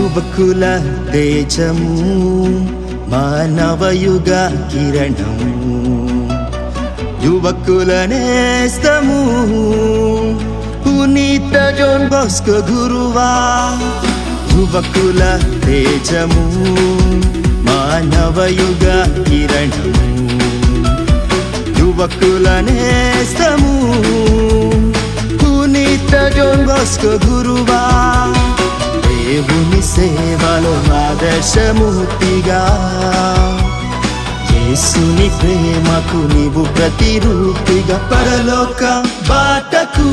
యువకుల తేజము మానవయుగ కిరణము యువకుల నేస్తము పునీత జాన్ బాస్కో గురువా యువకుల తేజము మానవయుగ కిరణము యువకుల నేస్తము పునీత జాన్ బాస్కో గురువా దేవుని సేవలో ఆదర్శమూర్తిగా యేసుని ప్రేమకు నీవు ప్రతిరూపిగా పరలోక బాటకు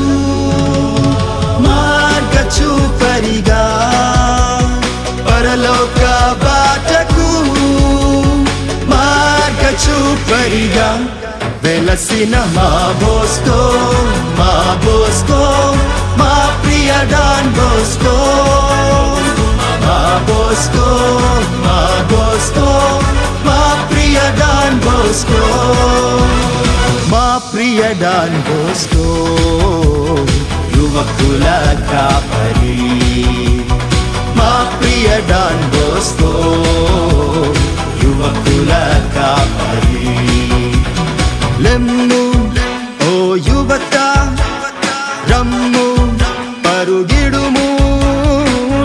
మార్గ చూపరిగా పరలోక బాటకు మార్గ చూపరిగా వెలసిన మా బోస్కో మా ప్రియ డాన్ బోస్కో మా బోస్కో మా ప్రియ డాన్ బోస్కో మా ప్రియ డాన్ బోస్కో యువకుల కాపరి మా ప్రియ డాన్ బోస్కో యువకుల కాపరి లెమ్ము ఓ యువత రమ్ము పరుగిడుము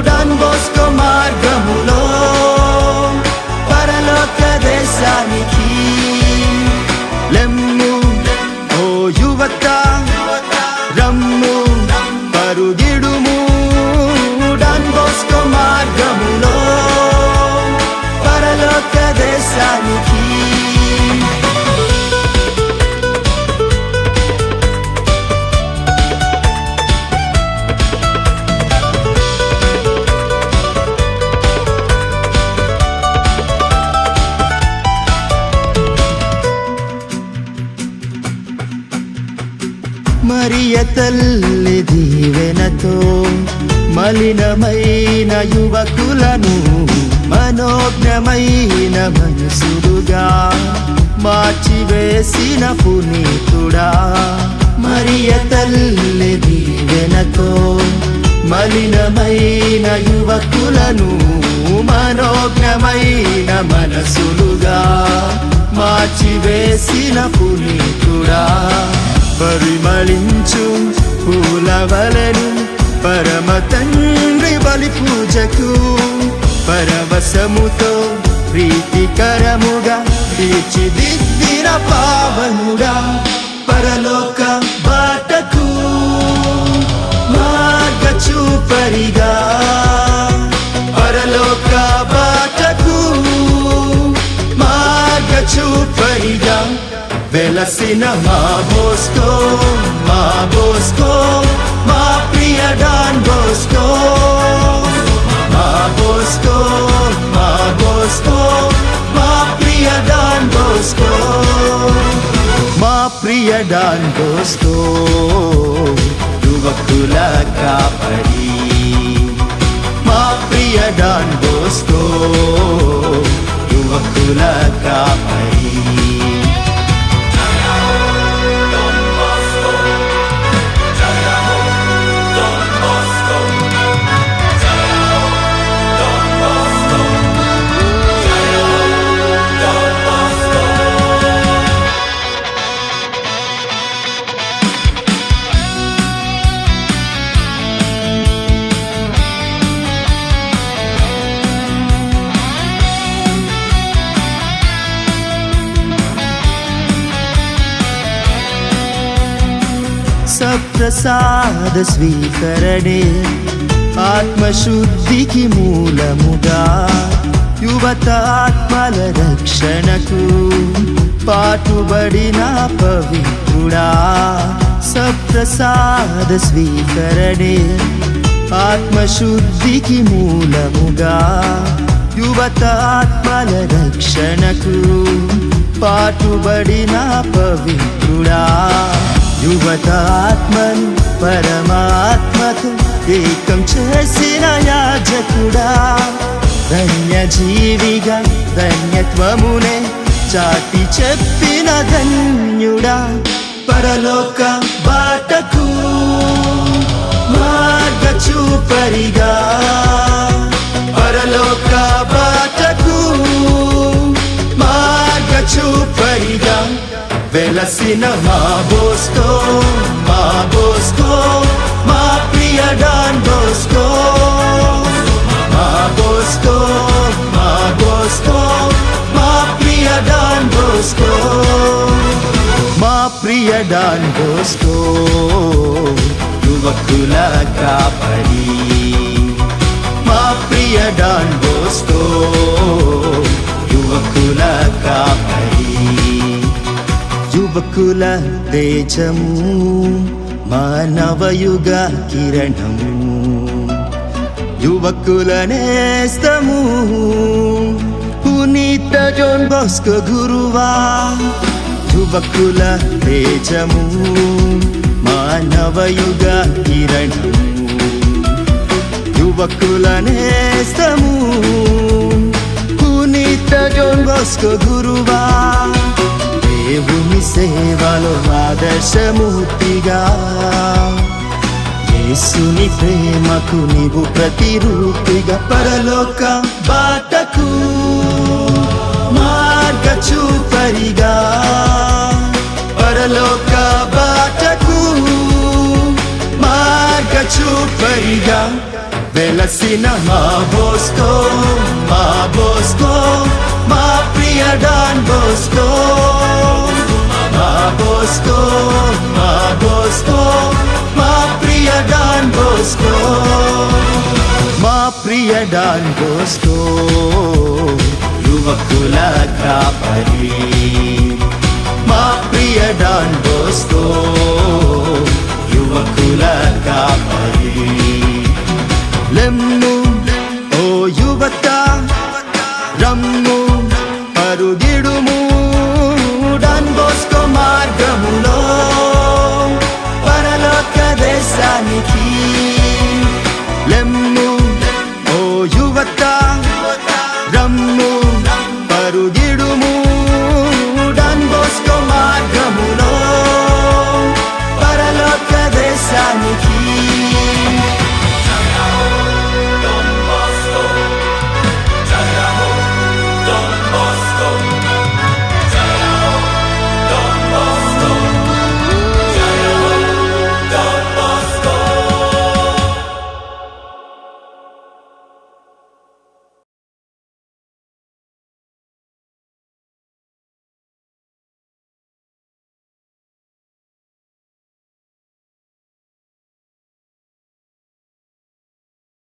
డాన్ బోస్కో మార్గములో పరలోక దేశానికి లెమ్ము ఓ యువత రమ్ము పరుగిడుము డాన్ బోస్కో మార్గములో పరలోక దేశానికి మరియ తల్లి దీవెనతో మలినమైన యువకులను మనోజ్ఞమైన మనసులుగా మార్చివేసిన పునీతుడా మరియ తల్లి దీవెనతో మలినమైన యువకులను మనోజ్ఞమైన మనసులుగా మార్చివేసిన పునీతుడా పరిమళించు పూలవలను పరమ తండ్రి బలి పూజకు పరవశముతో ప్రీతికరముగా తీర్చిదిద్దిన పావనుడా పరలోక బాటకు మార్గ చూపరిగా పరలోక బాటకు మార్గ చూపరిగా వెలసిన మా బోస్కో మా ప్రియ డాన్ బోస్కో మా బోస్కో మా ప్రియ డాన్ బోస్కో మా ప్రియ డాన్ బోస్కో యువకుల కాపరి మా ప్రియ డాన్ బోస్కో యువకుల కాపరి సప్రసాద స్వీకరణే ఆత్మశుద్ధికి మూలముగా యువత ఆత్మల రక్షణకు పాటుబడిన పవిత్రుడా సప్రసాద స్వీకరణే ఆత్మశుద్ధికి మూలముగా యువత ఆత్మల రక్షణకు పాటుబడిన పవిత్రుడా యువత ఆత్మను పరమాత్మకు ఏకం చేసిన యాజకుడా ధన్యజీవిగా ధన్యత్వమునే చాటి చెప్పిన ధన్యుడా పరలోక బాటకు మార్గ చూపరిగా పరలోక బాటకు మార్గ చూపరిగా వెలసిన మా బోస్కో మా ప్రియ డాన్ బోస్కో మా బోస్కో మా ప్రియ డాన్ బోస్కో మా ప్రియ డాన్ బోస్కో యువకుల కాపరి మా ప్రియ డాన్ బోస్కో యువకుల కాపరి యువకుల తేజము మానవయుగ కిరణము యువకుల నేస్తము పునీత జాన్ బోస్కో గురువా యువకుల తేజము మానవయుగ కిరణము యువకుల నేస్తము పునీత జాన్ బోస్కో గురువా దేవుని సేవలో ఆదర్శమూర్తిగా యేసుని ప్రేమకు నీవు ప్రతిరూపిగా పరలోక బాటకు మార్గ చూపరిగా పరలోక బాటకు మార్గ చూపరిగా వెలసిన మా బోస్కో మా ప్రియ డాన్ బోస్కో మా బోస్కో మా ప్రియ డాన్ బోస్కో మా ప్రియ డాన్ బోస్కో యువకుల కాపరి మా ప్రియ డాన్ బోస్కో యువకుల కాపరి లెమ్ము ఓ యువత రమ్ము పరుగిడుము డాన్ బోస్కో మార్గములో పరలోక దేశానికి